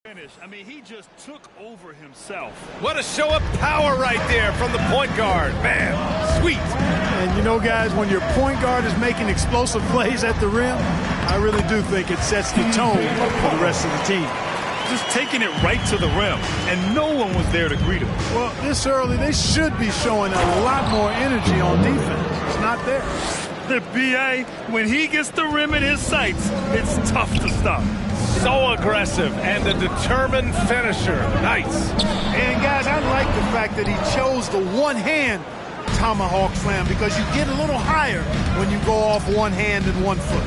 I mean, he just took over himself. What a show of power right there from the point guard. Man, sweet. And you know, guys, when your point guard is making explosive plays at the rim, I really do think it sets the tone for the rest of the team. Just taking it right to the rim, and no one was there to greet him. Well, this early, they should be showing a lot more energy on defense. It's not there. The BA, when he gets the rim in his sights, it's tough to stop. So aggressive and a determined finisher. Nice. And, guys, I like the fact that he chose the one-hand tomahawk slam because you get a little higher when you go off one hand and 1 foot.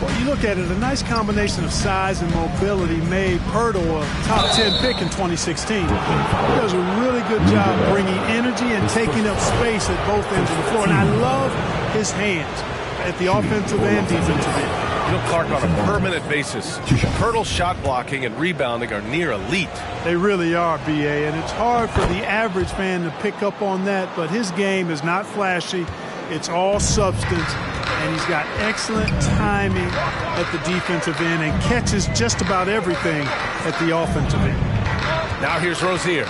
Well, you look at it, a nice combination of size and mobility made Pirtle a top 10 pick in 2016. He does a really good job bringing energy and taking up space at both ends of the floor. And I love his hands at the offensive and defensive end. You know, Clark, on a per-minute basis, Pirtle's shot blocking and rebounding are near elite. They really are, B.A., and it's hard for the average fan to pick up on that, but his game is not flashy. It's all substance, and he's got excellent timing at the defensive end and catches just about everything at the offensive end. Now here's Rozier,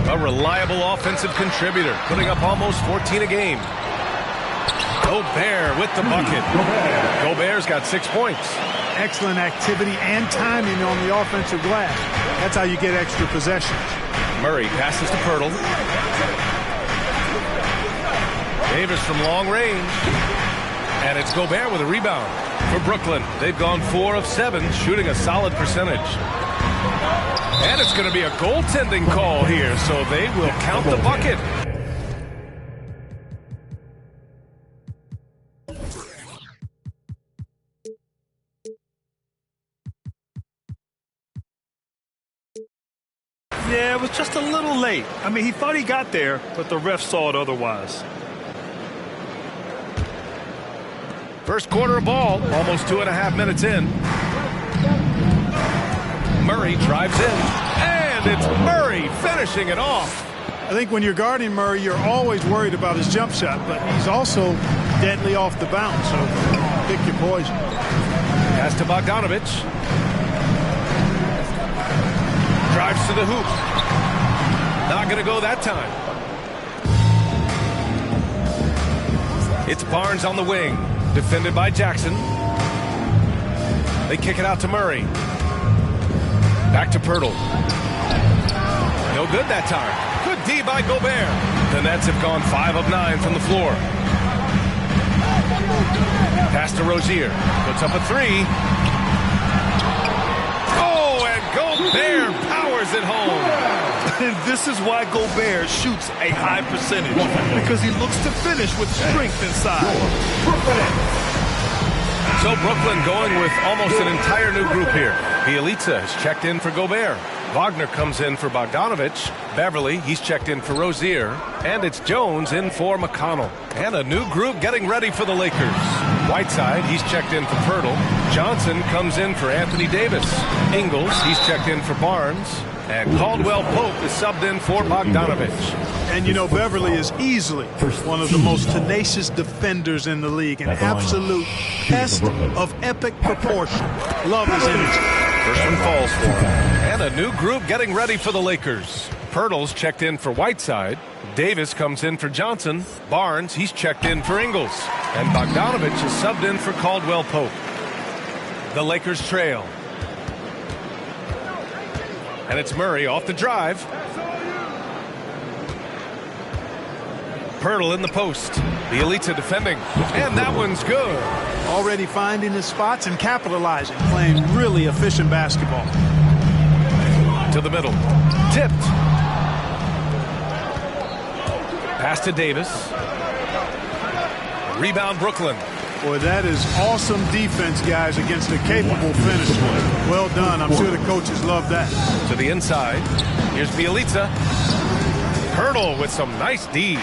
a reliable offensive contributor, putting up almost 14 a game. Gobert with the bucket. Gobert's got 6 points. Excellent activity and timing on the offensive glass. That's how you get extra possessions. Murray passes to Pirtle. Davis from long range. And it's Gobert with a rebound. For Brooklyn, they've gone 4 of 7, shooting a solid percentage. And it's going to be a goaltending call here, so they will count the bucket. Yeah, it was just a little late. I mean, he thought he got there, but the ref saw it otherwise. First quarter of ball, almost 2.5 minutes in. Murray drives in, and it's Murray finishing it off. I think when you're guarding Murray, you're always worried about his jump shot, but he's also deadly off the bounce, so pick your poison. Pass to Bogdanovich. Drives to the hoop. Not going to go that time. It's Barnes on the wing. Defended by Jackson. They kick it out to Murray. Back to Pirtle. No good that time. Good D by Gobert. The Nets have gone 5 of 9 from the floor. Pass to Rozier. Puts up a 3. Oh, and Gobert powers it home. And this is why Gobert shoots a high percentage, because he looks to finish with strength inside. So Brooklyn going with almost an entire new group here. Bielitsa has checked in for Gobert. Wagner comes in for Bogdanovich. Beverly, he's checked in for Rozier. And it's Jones in for McConnell. And a new group getting ready for the Lakers. Whiteside, he's checked in for Pirtle. Johnson comes in for Anthony Davis. Ingles, he's checked in for Barnes. And Caldwell Pope is subbed in for Bogdanovich. And, you know, Beverly is easily one of the most tenacious defenders in the league. An absolute pest of epic proportion. Love his energy. First one falls for him. And a new group getting ready for the Lakers. Pirtle's checked in for Whiteside. Davis comes in for Johnson. Barnes, he's checked in for Ingles. And Bogdanovich is subbed in for Caldwell Pope. The Lakers trail. And it's Murray off the drive. Pirtle in the post. Bielitsa defending. And that one's good. Already finding his spots and capitalizing. Playing really efficient basketball. To the middle. Tipped. Pass to Davis. Rebound Brooklyn. Boy, that is awesome defense, guys, against a capable finisher. Well done. I'm sure the coaches love that. To the inside. Here's Bielitsa. Pirtle with some nice D.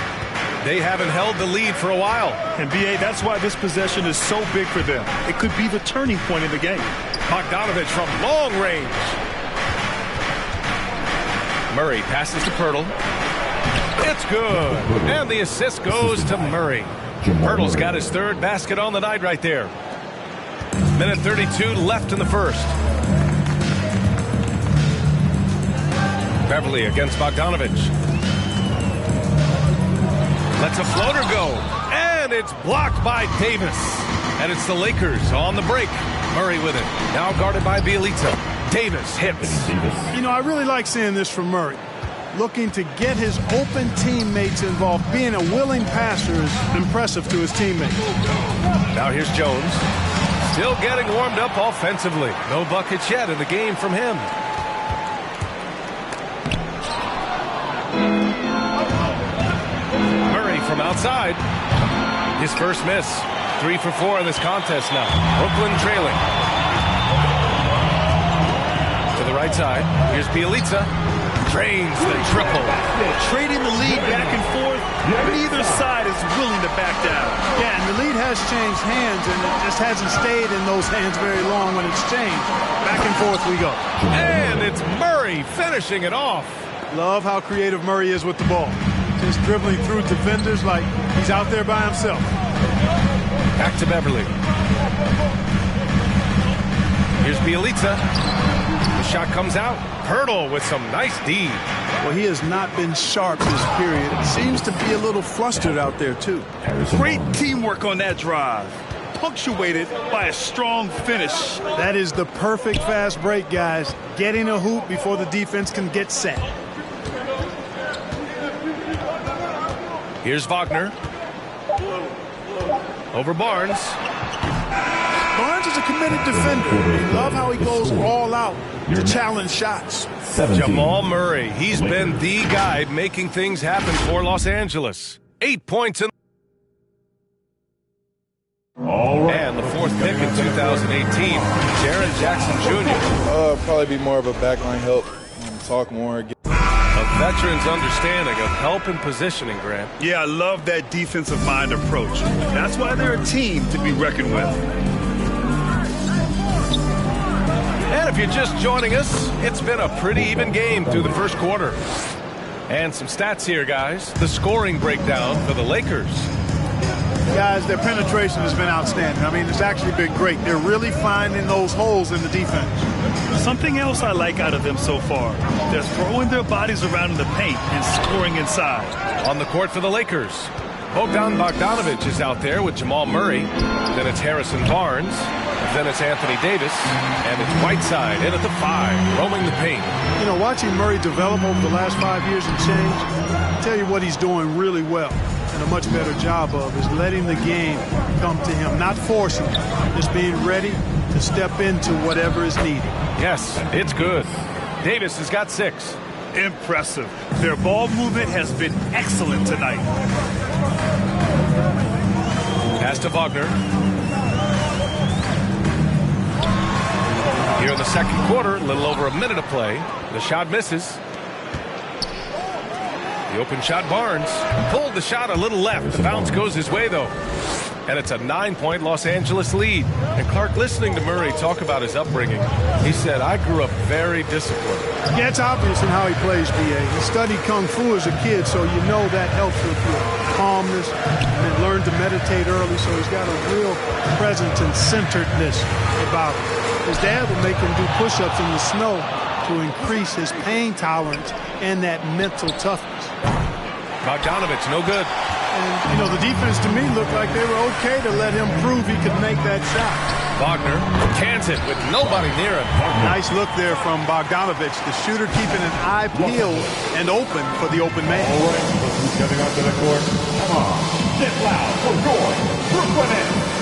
They haven't held the lead for a while. And, B.A., that's why this possession is so big for them. It could be the turning point in the game. Bogdanovich from long range. Murray passes to Pirtle. It's good. And the assist goes to Murray. Pirtle's got his 3rd basket on the night right there. Minute 32 left in the first. Beverly against Bogdanovich. Lets a floater go. And it's blocked by Davis. And it's the Lakers on the break. Murray with it. Now guarded by Bielitsa. Davis hits. You know, I really like seeing this from Murray. Looking to get his open teammates involved. Being a willing passer is impressive to his teammates. Now here's Jones. Still getting warmed up offensively. No buckets yet in the game from him. Murray from outside. His first miss. 3 for 4 in this contest now. Brooklyn trailing. To the right side. Here's Bielitsa. Drains the triple. Trading the lead back and forth. Neither side is willing to back down. Yeah, and the lead has changed hands, and it just hasn't stayed in those hands very long when it's changed. Back and forth we go. And it's Murray finishing it off. Love how creative Murray is with the ball. Just dribbling through defenders like he's out there by himself. Back to Beverly. Here's Bielitsa. The shot comes out. Hurdle with some nice D. Well, he has not been sharp this period. It seems to be a little flustered out there, too. Great teamwork on that drive. Punctuated by a strong finish. That is the perfect fast break, guys. Getting a hoop before the defense can get set. Here's Wagner. Over Barnes. Barnes is a committed defender. We love how he goes all out to challenge shots. 17. Jamal Murray. He's been the guy making things happen for Los Angeles. 8 points in. All right. And the fourth pick in 2018, Jaren Jackson Jr. Probably be more of a backline help. Talk more. A veteran's understanding of help and positioning, Grant. Yeah, I love that defensive mind approach. That's why they're a team to be reckoned with. And if you're just joining us, it's been a pretty even game through the first quarter. And some stats here, guys. The scoring breakdown for the Lakers. Guys, their penetration has been outstanding. I mean, it's actually been great. They're really finding those holes in the defense. Something else I like out of them so far. They're throwing their bodies around in the paint and scoring inside. On the court for the Lakers, Bogdanovich is out there with Jamal Murray. Then it's Harrison Barnes. Then it's Anthony Davis. And it's Whiteside in at the 5, roaming the paint. You know, watching Murray develop over the last 5 years and change, I'll tell you what he's doing really well and a much better job of is letting the game come to him, not forcing it, just being ready to step into whatever is needed. Yes, it's good. Davis has got 6. Impressive. Their ball movement has been excellent tonight. Pass to Wagner. Here in the second quarter, a little over a minute of play. The shot misses. The open shot, Barnes. Pulled the shot a little left. The bounce goes his way, though. And it's a 9-point Los Angeles lead. And Clark, listening to Murray talk about his upbringing, he said, I grew up very disciplined. Yeah, it's obvious in how he plays, B.A. He studied Kung Fu as a kid, so you know that helps with your calmness, and then learned to meditate early, so he's got a real presence and centeredness about him. His dad would make him do push-ups in the snow to increase his pain tolerance and that mental toughness. Bogdanovich, no good. And, you know, the defense to me looked like they were okay to let him prove he could make that shot. Wagner cans it with nobody near him. Nice look there from Bogdanovich, the shooter keeping an eye peeled and open for the open man. All right, look who's coming onto the court. Come on, get loud for Gordon. Brooklyn.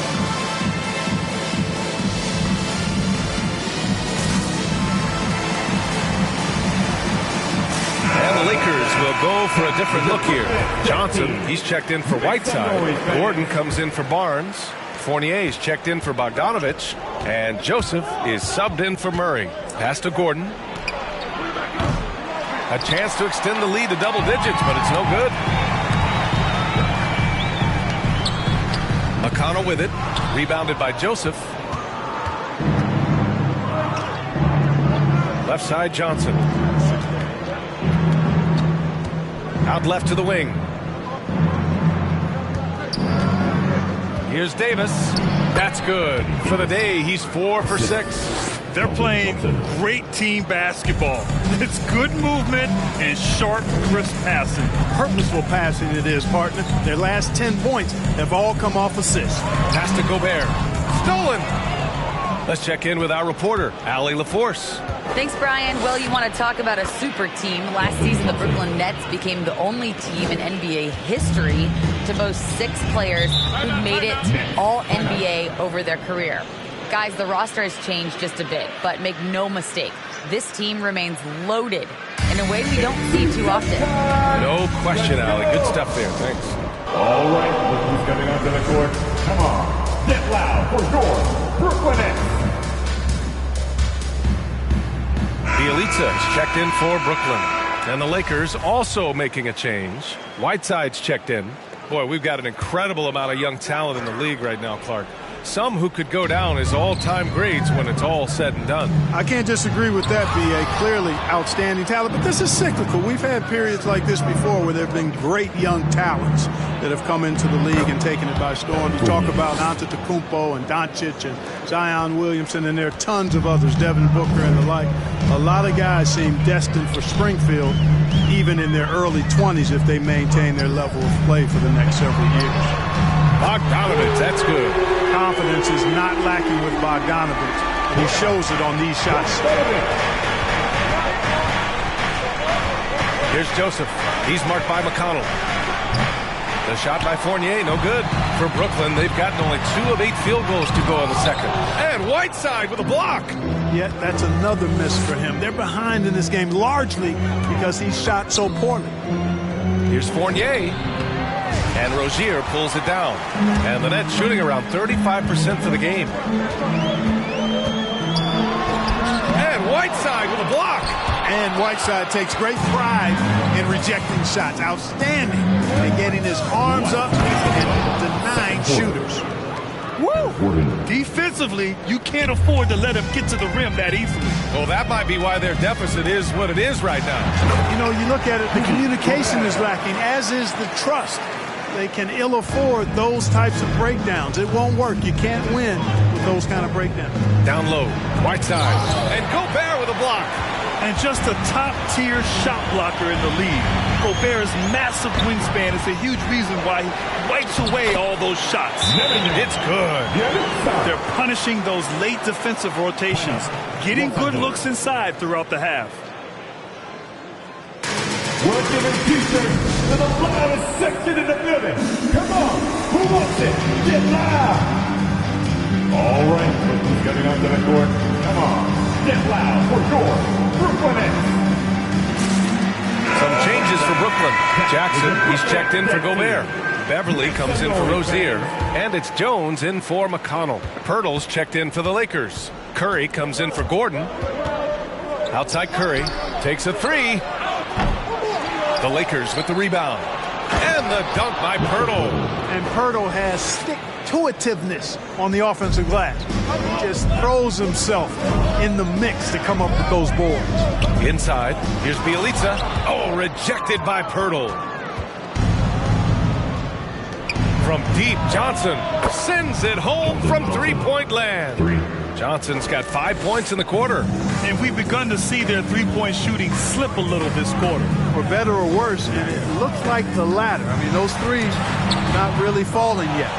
And the Lakers will go for a different look here. Johnson, he's checked in for Whiteside. Gordon comes in for Barnes. Fournier's checked in for Bogdanovich. And Joseph is subbed in for Murray. Pass to Gordon. A chance to extend the lead to double digits, but it's no good. McConnell with it. Rebounded by Joseph. Left side, Johnson. Out left to the wing. Here's Davis. That's good. For the day, he's 4 for 6. They're playing great team basketball. It's good movement and sharp, crisp passing. Purposeful passing it is, partner. Their last 10 points have all come off assists. Pass to Gobert. Stolen. Let's check in with our reporter, Allie LaForce. Thanks, Brian. Well, you want to talk about a super team. Last season, the Brooklyn Nets became the only team in NBA history to boast 6 players who made it all NBA over their career. Guys, the roster has changed just a bit, but make no mistake, this team remains loaded in a way we don't see too often. No question, Allie. Good stuff there. Thanks. All right, look who's coming onto the court. Come on, get loud for your Brooklyn Nets. Bielitsa is checked in for Brooklyn. And the Lakers also making a change. Whiteside's checked in. Boy, we've got an incredible amount of young talent in the league right now, Clark. Some who could go down as all-time grades when it's all said and done. I can't disagree with that, B.A. Clearly outstanding talent, but this is cyclical. We've had periods like this before where there have been great young talents that have come into the league and taken it by storm. You talk about Antetokounmpo and Doncic and Zion Williamson, and there are tons of others, Devin Booker and the like. A lot of guys seem destined for Springfield, even in their early 20s, if they maintain their level of play for the next several years. Bogdanovich, that's good. Confidence is not lacking with Bogdanovich. He shows it on these shots. Here's Joseph. He's marked by McConnell. The shot by Fournier, no good. For Brooklyn, they've gotten only 2 of 8 field goals to go in the second. And Whiteside with a block. Yet that's another miss for him. They're behind in this game largely because he shot so poorly. Here's Fournier. And Rozier pulls it down. And the Nets shooting around 35% for the game. And Whiteside with a block. And Whiteside takes great pride in rejecting shots. Outstanding in getting his arms up and denying shooters. Woo! Defensively, you can't afford to let him get to the rim that easily. Well, that might be why their deficit is what it is right now. You know, you look at it, the communication is lacking, as is the trust. They can ill afford those types of breakdowns. It won't work. You can't win with those kind of breakdowns. Down low, Whiteside. And Gobert with a block. And just a top-tier shot blocker in the league. Gobert's massive wingspan is a huge reason why he wipes away all those shots. It's good. They're punishing those late defensive rotations, getting good looks inside throughout the half. We're giving t-shirts to the loudest section in the building. Come on, who wants it? Get loud. All right, look who's coming onto the court. Come on, get loud for your Brooklyn Nets. Some changes for Brooklyn. Jackson, he's checked in for Gobert. Beverly comes in for Rozier. And it's Jones in for McConnell. Pirtle's checked in for the Lakers. Curry comes in for Gordon. Outside Curry takes a 3. The Lakers with the rebound. And the dunk by Pirtle. And Pirtle has stick-to-itiveness on the offensive glass. He just throws himself in the mix to come up with those boards. Inside, here's Bielitsa. Oh, rejected by Pirtle. From deep, Johnson sends it home from three-point land. Johnson's got 5 points in the quarter. And we've begun to see their three-point shooting slip a little this quarter. For better or worse, and it looks like the latter. I mean, those threes not really falling yet.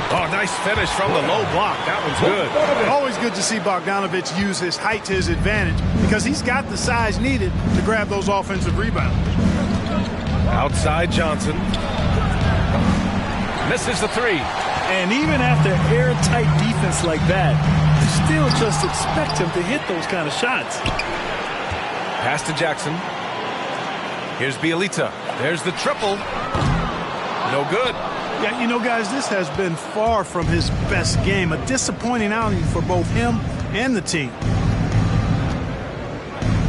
Oh, nice finish from the low block. That one's good. Always good to see Bogdanovich use his height to his advantage because he's got the size needed to grab those offensive rebounds. Outside Johnson. Misses the 3. And even after airtight defense like that, you still just expect him to hit those kind of shots. Pass to Jackson. Here's Bielitsa. There's the triple. No good. Yeah, you know, guys, this has been far from his best game. A disappointing outing for both him and the team.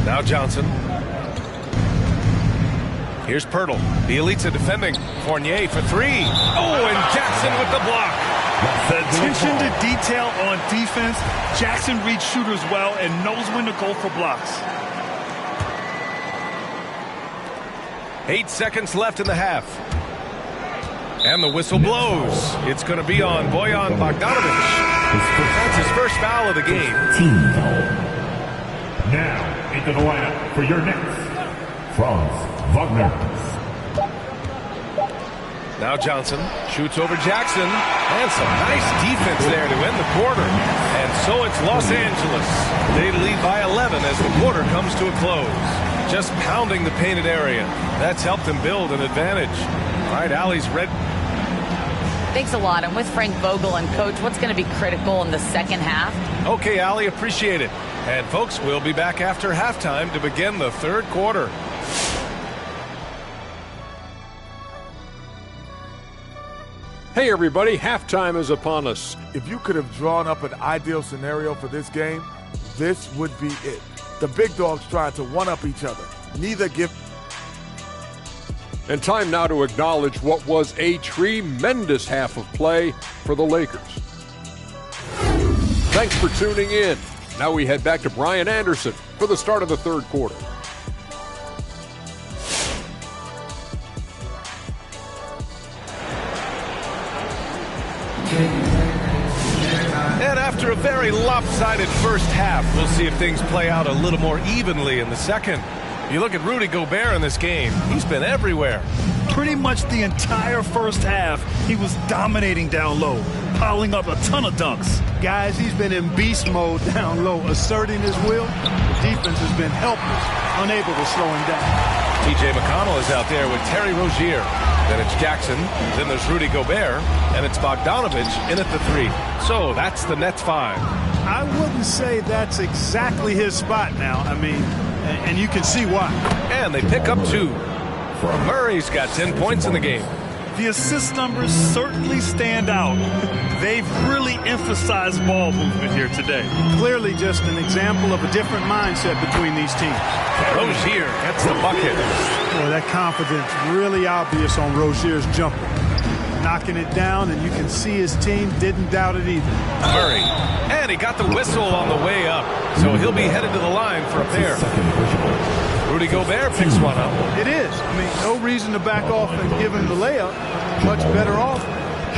Now Johnson. Here's Pirtle. Bielitsa defending. Fournier for 3. Oh, and Jackson with the block. The attention to detail on defense. Jackson reads shooters well and knows when to go for blocks. 8 seconds left in the half. And the whistle blows. It's going to be on Bojan Bogdanovich. That's his first foul of the game. Team foul. Now, into the lineup for your next, Franz Wagner. Now Johnson shoots over Jackson, and some nice defense there to end the quarter. And so it's Los Angeles. They lead by 11 as the quarter comes to a close. Just pounding the painted area. That's helped them build an advantage. All right, Allie's red. Thanks a lot. I'm with Frank Vogel. And, Coach, what's going to be critical in the second half? Okay, Allie, appreciate it. And, folks, we'll be back after halftime to begin the third quarter. Hey, everybody, halftime is upon us. If you could have drawn up an ideal scenario for this game, this would be it. The big dogs trying to one-up each other. Neither give. And time now to acknowledge what was a tremendous half of play for the Lakers. Thanks for tuning in. Now we head back to Brian Anderson for the start of the third quarter. And after a very lopsided first half, we'll see if things play out a little more evenly in the second. You look at Rudy Gobert in this game, he's been everywhere. Pretty much the entire first half, he was dominating down low, piling up a ton of dunks. Guys, he's been in beast mode down low, asserting his will. The defense has been helpless, unable to slow him down. TJ McConnell is out there with Terry Rozier. Then it's Jackson, then there's Rudy Gobert, and it's Bogdanovich in at the 3. So that's the Nets 5. I wouldn't say that's exactly his spot now. I mean, and you can see why. And they pick up 2. Murray's got 10 points in the game. The assist numbers certainly stand out. They've really emphasized ball movement here today. Clearly just an example of a different mindset between these teams. Rozier gets the bucket. Boy, that confidence really obvious on Rozier's jumper. Knocking it down, and you can see his team didn't doubt it either. Murray. And he got the whistle on the way up. So he'll be headed to the line for a pair. Rudy Gobert picks one up. It is. I mean, no reason to back off and give him the layup. Much better off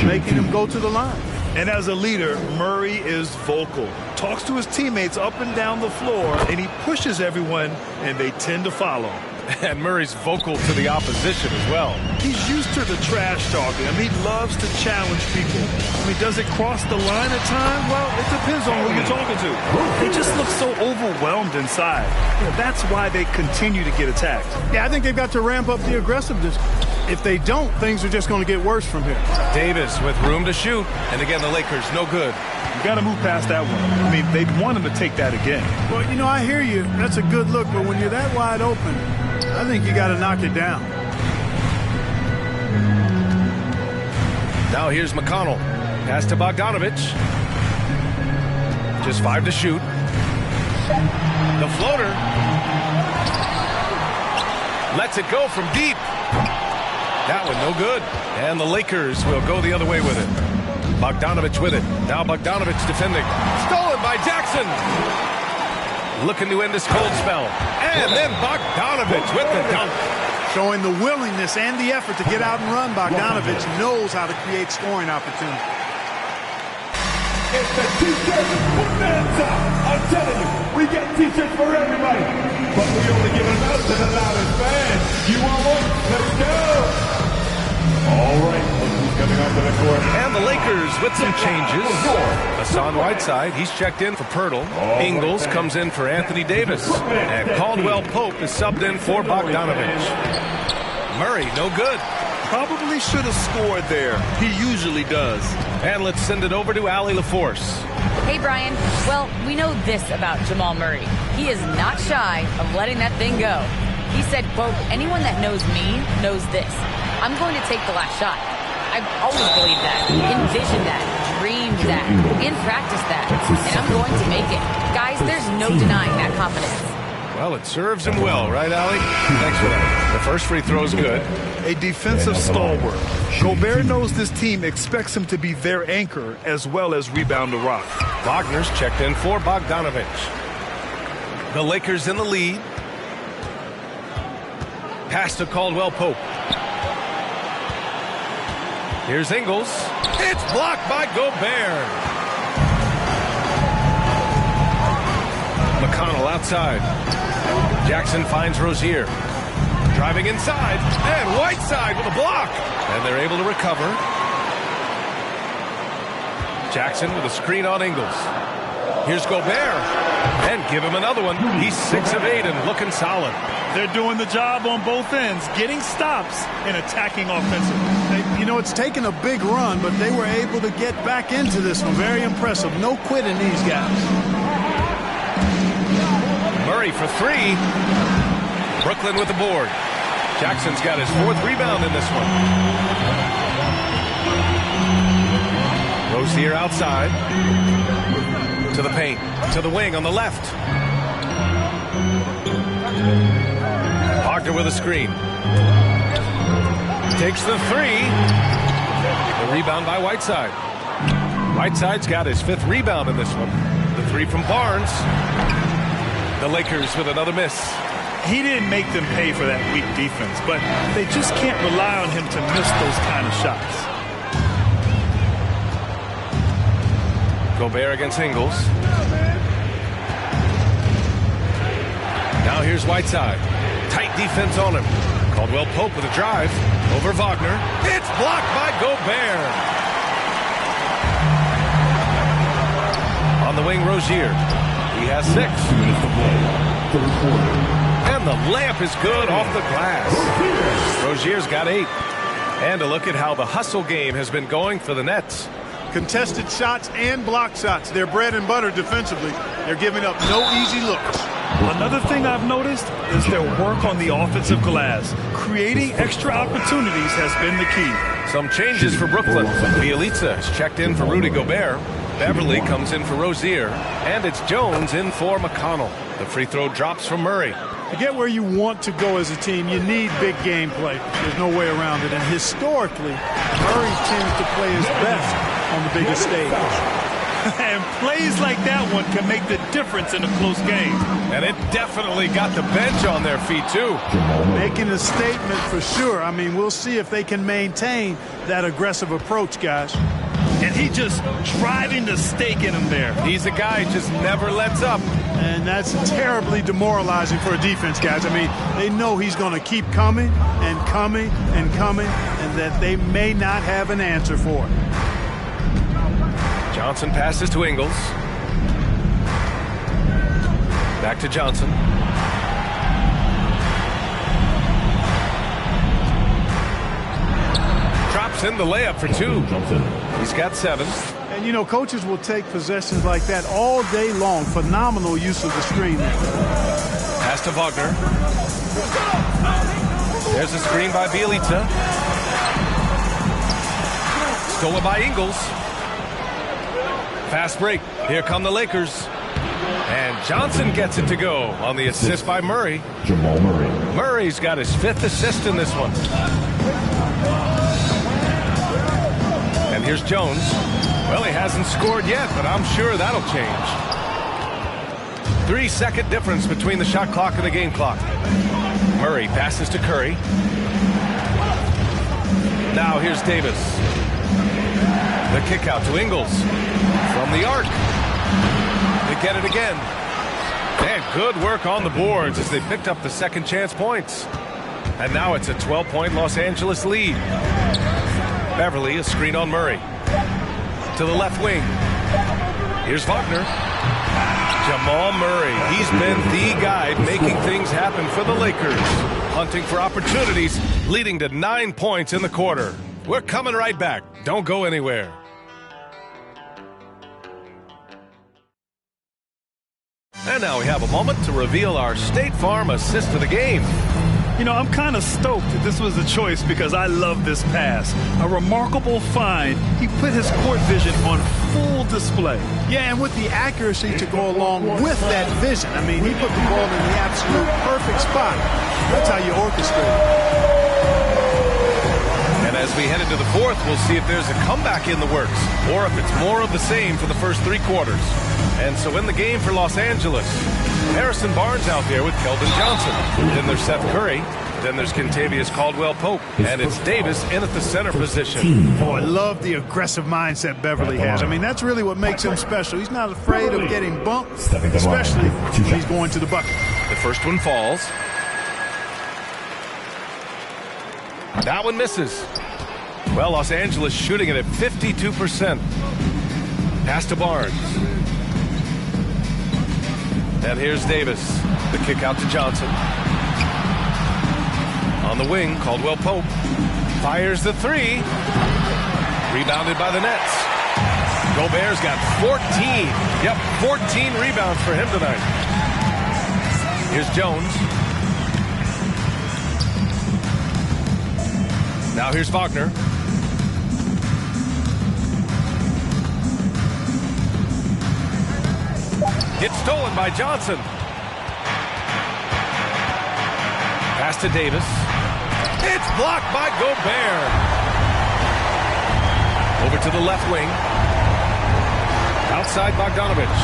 making him go to the line. And as a leader, Murray is vocal. Talks to his teammates up and down the floor, and he pushes everyone, and they tend to follow. And Murray's vocal to the opposition as well. He's used to the trash talking. I mean, he loves to challenge people. I mean, does it cross the line at times? Well, it depends on who you're talking to. They just look so overwhelmed inside. That's why they continue to get attacked. Yeah, I think they've got to ramp up the aggressiveness. If they don't, things are just going to get worse from here. Davis with room to shoot. And again, the Lakers, no good. You got to move past that one. I mean, they'd want him to take that again. Well, you know, I hear you. That's a good look. But when you're that wide open, I think you got to knock it down. Now here's McConnell. Pass to Bogdanovich. Just 5 to shoot. The floater. Lets it go from deep. That one no good. And the Lakers will go the other way with it. Bogdanovich with it. Now Bogdanovich defending. Stolen by Jackson. Looking to end this cold spell. And then Bogdanovich with the dunk. Showing the willingness and the effort to get out and run, Bogdanovich knows how to create scoring opportunities. It's the T-shirt bonanza. I'm telling you, we got T-shirts for everybody. But we only give them out to the loudest fans. You want one? Let's go. All right, who's coming onto the court? And the Lakers with some changes. Hassan Whiteside, he's checked in for Pirtle. Ingles comes in for Anthony Davis. And Caldwell Pope is subbed in for Bogdanovich. Murray, no good. Probably should have scored there. He usually does. And let's send it over to Allie LaForce. Hey, Brian. Well, we know this about Jamal Murray. He is not shy of letting that thing go. He said, quote, anyone that knows me knows this. I'm going to take the last shot. I've always believed that, envisioned that, dreamed that, and practiced that. And I'm going to make it. Guys, there's no denying that confidence. Well, it serves him well, right, Allie? Thanks for that. The first free throw is good. A defensive stalwart. Gobert knows this team expects him to be their anchor as well as rebound the rock. Wagner's checked in for Bogdanovich. The Lakers in the lead. Pass to Caldwell Pope. Here's Ingles. It's blocked by Gobert. McConnell outside. Jackson finds Rozier. Driving inside, and Whiteside with a block. And they're able to recover. Jackson with a screen on Ingles. Here's Gobert. And give him another one. He's 6 of 8 and looking solid. They're doing the job on both ends, getting stops and attacking offensively. You know, it's taken a big run, but they were able to get back into this one. Very impressive. No quitting these guys. Murray for 3. Brooklyn with the board. Jackson's got his 4th rebound in this one. Rozier outside. To the paint. To the wing on the left. Wagner with a screen. Takes the 3. The rebound by Whiteside. Whiteside's got his 5th rebound in this one. The 3 from Barnes. The Lakers with another miss. He didn't make them pay for that weak defense, but they just can't rely on him to miss those kind of shots. Gobert against Ingles. Now here's Whiteside. Tight defense on him. Caldwell Pope with a drive. Over Wagner. It's blocked by Gobert. On the wing, Rozier. He has 6. And the layup is good off the glass. Rozier's got 8. And a look at how the hustle game has been going for the Nets. Contested shots and block shots. They're bread and butter defensively. They're giving up no easy looks. Another thing I've noticed is their work on the offensive glass. Creating extra opportunities has been the key. Some changes for Brooklyn. Bielitsa has checked in for Rudy Gobert. Beverly comes in for Rozier. And it's Jones in for McConnell. The free throw drops from Murray. To get where you want to go as a team, you need big game play. There's no way around it. And historically, Murray tends to play his best on the biggest stage. And plays like that one can make the difference in a close game. And it definitely got the bench on their feet, too. Making a statement for sure. I mean, we'll see if they can maintain that aggressive approach, guys. And he just driving the stake in him there. He's a guy who just never lets up. And that's terribly demoralizing for a defense, guys. I mean, they know he's going to keep coming and coming and coming, and that they may not have an answer for it. Johnson passes to Ingles. Back to Johnson. Drops in the layup for 2. He's got 7. And, you know, coaches will take possessions like that all day long. Phenomenal use of the screen there. Pass to Wagner. There's a screen by Bielitsa. Stolen by Ingles. Fast break. Here come the Lakers. And Johnson gets it to go on the assist by Murray. Jamal Murray. Murray's got his 5th assist in this one. And here's Jones. Well, he hasn't scored yet, but I'm sure that'll change. 3-second difference between the shot clock and the game clock. Murray passes to Curry. Now here's Davis. The kick out to Ingles. From the arc. They get it again. And good work on the boards as they picked up the second chance points. And now it's a 12-point Los Angeles lead. Beverly, a screen on Murray. To the left wing. Here's Wagner. Jamal Murray. He's been the guy making things happen for the Lakers. Hunting for opportunities, leading to 9 points in the quarter. We're coming right back. Don't go anywhere. And now we have a moment to reveal our State Farm assist of the game. You know, I'm kind of stoked that this was a choice because I love this pass. A remarkable find. He put his court vision on full display. Yeah, and with the accuracy to go along with that vision. I mean, he put the ball in the absolute perfect spot. That's how you orchestrate it. And as we head into the 4th, we'll see if there's a comeback in the works or if it's more of the same for the first 3 quarters. And so in the game for Los Angeles, Harrison Barnes out there with Keldon Johnson. Then there's Seth Curry. Then there's Kentavious Caldwell-Pope, and it's Davis in at the center position. Oh, I love the aggressive mindset Beverly has. I mean, that's really what makes him special. He's not afraid of getting bumped, especially when he's going to the bucket. The first one falls. That one misses. Well, Los Angeles shooting it at 52%. Pass to Barnes. And here's Davis. The kick out to Johnson. On the wing, Caldwell-Pope fires the three. Rebounded by the Nets. Gobert's got 14. Yep, 14 rebounds for him tonight. Here's Jones. Now here's Wagner. It's stolen by Johnson. Pass to Davis. It's blocked by Gobert. Over to the left wing. Outside Bogdanovich.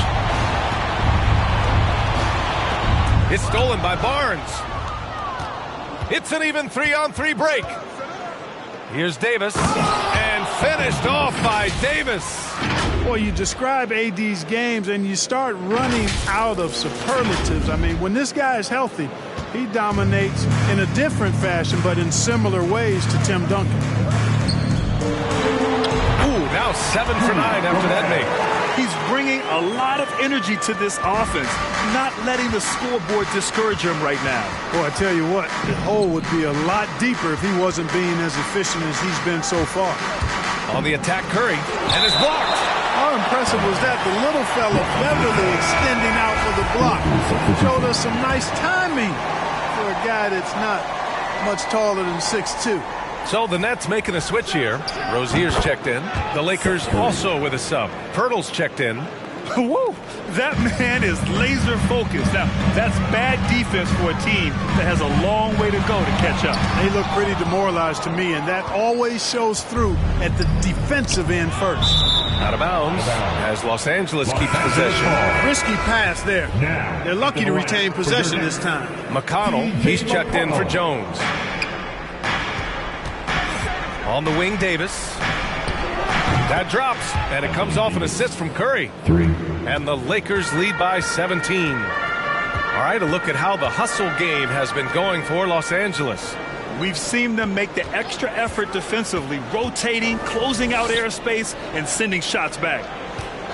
It's stolen by Barnes. It's an even 3-on-3 break. Here's Davis. And finished off by Davis. Well, you describe AD's games and you start running out of superlatives. I mean, when this guy is healthy, he dominates in a different fashion, but in similar ways to Tim Duncan. Ooh, now 7 for 9 after that make. He's bringing a lot of energy to this offense, not letting the scoreboard discourage him right now. Boy, I tell you what, the hole would be a lot deeper if he wasn't being as efficient as he's been so far. On the attack, Curry, and it's blocked. How impressive was that? The little fella Beverly extending out for the block. Showed us some nice timing for a guy that's not much taller than 6'2". So the Nets making a switch here. Rozier's checked in. The Lakers also with a sub. Pirtle's checked in. Whoa, that man is laser focused. Now, that's bad defense for a team that has a long way to go to catch up. They look pretty demoralized to me, and that always shows through at the defensive end first. Out of bounds as Los Angeles keeps possession. Risky pass there. They're lucky to retain possession this time. McConnell, he's checked in for Jones. On the wing, Davis. That drops, and it comes off an assist from Curry. And the Lakers lead by 17. All right, a look at how the hustle game has been going for Los Angeles. We've seen them make the extra effort defensively, rotating, closing out airspace, and sending shots back.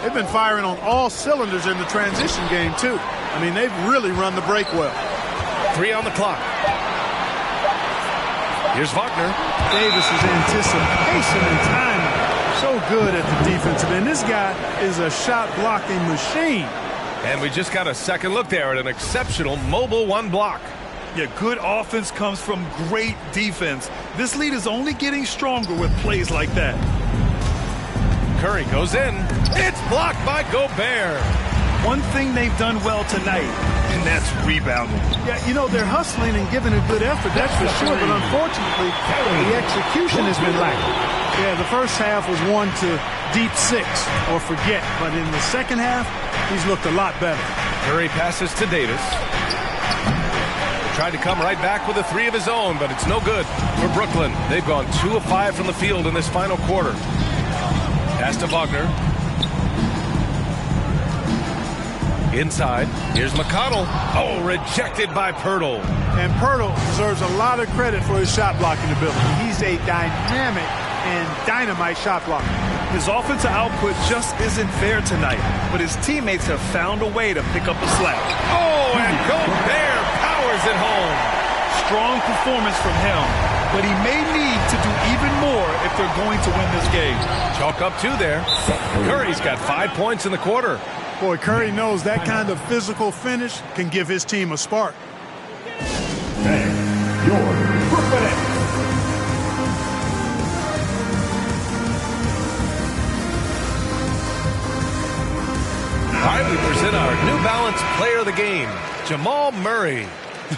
They've been firing on all cylinders in the transition game, too. I mean, they've really run the break well. 3 on the clock. Here's Wagner. Davis's anticipation and timing. So good at the defensive end. This guy is a shot-blocking machine. And we just got a second look there at an exceptional mobile one block. Yeah, good offense comes from great defense. This lead is only getting stronger with plays like that. Curry goes in. It's blocked by Gobert. One thing they've done well tonight, and that's rebounding. Yeah, you know, they're hustling and giving a good effort, that's for sure, but unfortunately, the execution has been lacking. Yeah, the first half was one to deep 6 or forget, but in the second half, he's looked a lot better. Curry passes to Davis. Tried to come right back with a 3 of his own, but it's no good for Brooklyn. They've gone 2 of 5 from the field in this final quarter. Pass to Wagner. Inside, here's McConnell. Oh, rejected by Pirtle. And Pirtle deserves a lot of credit for his shot blocking ability. He's a dynamic and dynamite shot blocker. His offensive output just isn't there tonight, but his teammates have found a way to pick up the slack. Oh, and Gobert powers it home. Strong performance from him, but he may need to do even more if they're going to win this game. Chalk up 2 there. Curry's got 5 points in the quarter. Boy, Curry knows that kind of physical finish can give his team a spark. And your Brooklyn Nets. All right, we present our New Balance player of the game, Jamal Murray.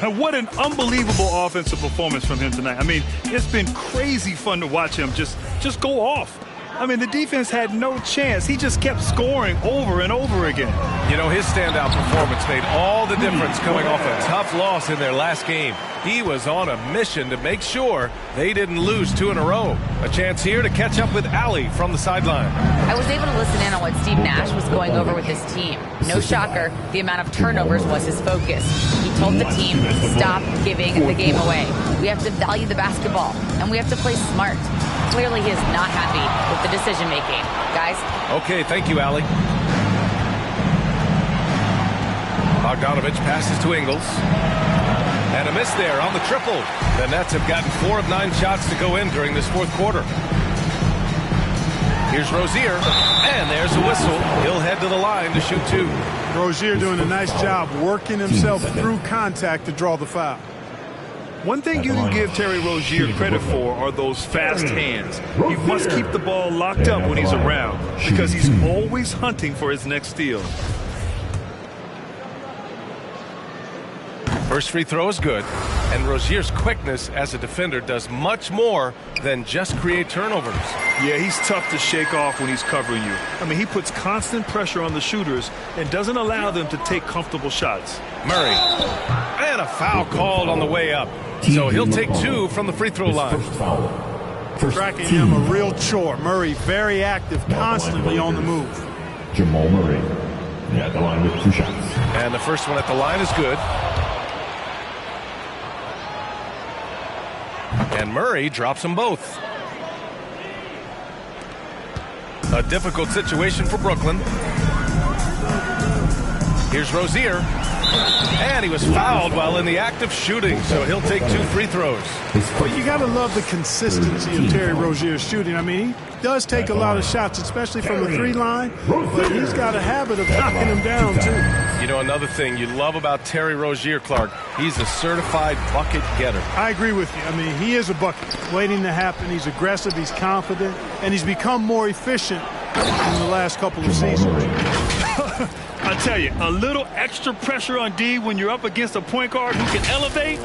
What an unbelievable offensive performance from him tonight. I mean, it's been crazy fun to watch him just go off. I mean, the defense had no chance. He just kept scoring over and over again. You know, his standout performance made all the difference coming off a tough loss in their last game. He was on a mission to make sure they didn't lose 2 in a row. A chance here to catch up with Allie from the sideline. I was able to listen in on what Steve Nash was going over with his team. No shocker, the amount of turnovers was his focus. He told the team, stop giving the game away. We have to value the basketball, and we have to play smart. Clearly, he is not happy with the decision-making. Guys? Okay, thank you, Allie. Bogdanovich passes to Ingles. And a miss there on the triple. The Nets have gotten 4 of 9 shots to go in during this fourth quarter. Here's Rozier, and there's a whistle. He'll head to the line to shoot 2. Rozier doing a nice job working himself through contact to draw the foul. One thing you can give Terry Rozier credit for are those fast hands. You must keep the ball locked up when he's around because he's always hunting for his next steal. First free throw is good, and Rozier's quickness as a defender does much more than just create turnovers. Yeah, he's tough to shake off when he's covering you. I mean, he puts constant pressure on the shooters and doesn't allow them to take comfortable shots. Murray, and a foul called on the way up. So he'll take 2 from the free throw line. Tracking him a real chore. Murray very active, constantly on the move. Jamal Murray at the line with 2 shots. And the first one at the line is good. And Murray drops them both. A difficult situation for Brooklyn. Here's Rozier. And he was fouled while in the act of shooting, so he'll take 2 free throws. Well, you got to love the consistency of Terry Rozier's shooting. I mean, he does take a lot of shots, especially from the 3 line, but he's got a habit of knocking them down, too. You know, another thing you love about Terry Rozier, Clark, he's a certified bucket getter. I agree with you. I mean, he is a bucket waiting to happen. He's aggressive, he's confident, and he's become more efficient in the last couple of seasons. I tell you, a little extra pressure on D when you're up against a point guard who can elevate.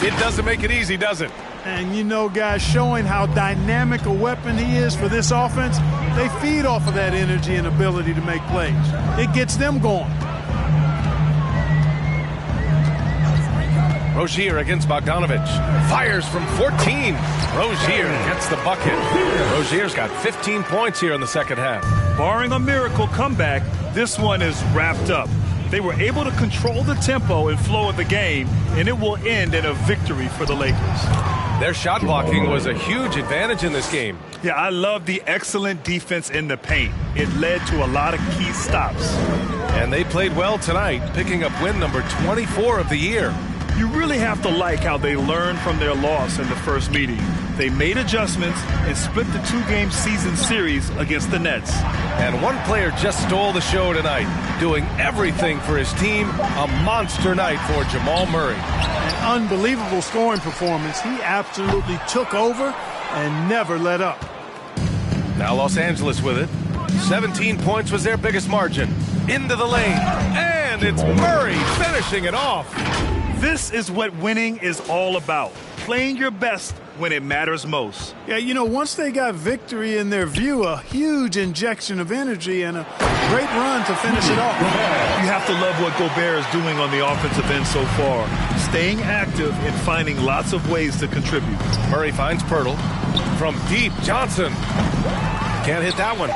It doesn't make it easy, does it? And, you know, guys, showing how dynamic a weapon he is for this offense, they feed off of that energy and ability to make plays. It gets them going. Rozier against Bogdanovich. Fires from 14. Rozier gets the bucket. Rozier's got 15 points here in the second half. Barring a miracle comeback, this one is wrapped up. They were able to control the tempo and flow of the game, and it will end in a victory for the Lakers. Their shot blocking was a huge advantage in this game. Yeah, I love the excellent defense in the paint. It led to a lot of key stops. And they played well tonight, picking up win number 24 of the year. You really have to like how they learned from their loss in the first meeting. They made adjustments and split the 2-game season series against the Nets. And one player just stole the show tonight, doing everything for his team. A monster night for Jamal Murray. An unbelievable scoring performance. He absolutely took over and never let up. Now Los Angeles with it. 17 points was their biggest margin. Into the lane. And it's Murray finishing it off. This is what winning is all about. Playing your best when it matters most. Yeah, you know, once they got victory in their view, a huge injection of energy and a great run to finish it off. You have to love what Gobert is doing on the offensive end so far. Staying active and finding lots of ways to contribute. Murray finds Pirtle. From deep, Johnson. Can't hit that one.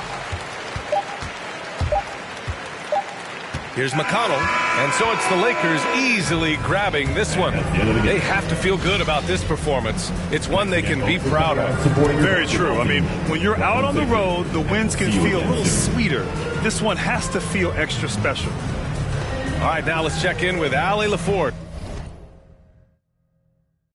Here's McConnell, and so it's the Lakers easily grabbing this one. They have to feel good about this performance. It's one they can be proud of. Very true. I mean, when you're out on the road, the wins can feel a little sweeter. This one has to feel extra special. All right, now let's check in with Allie LaForte.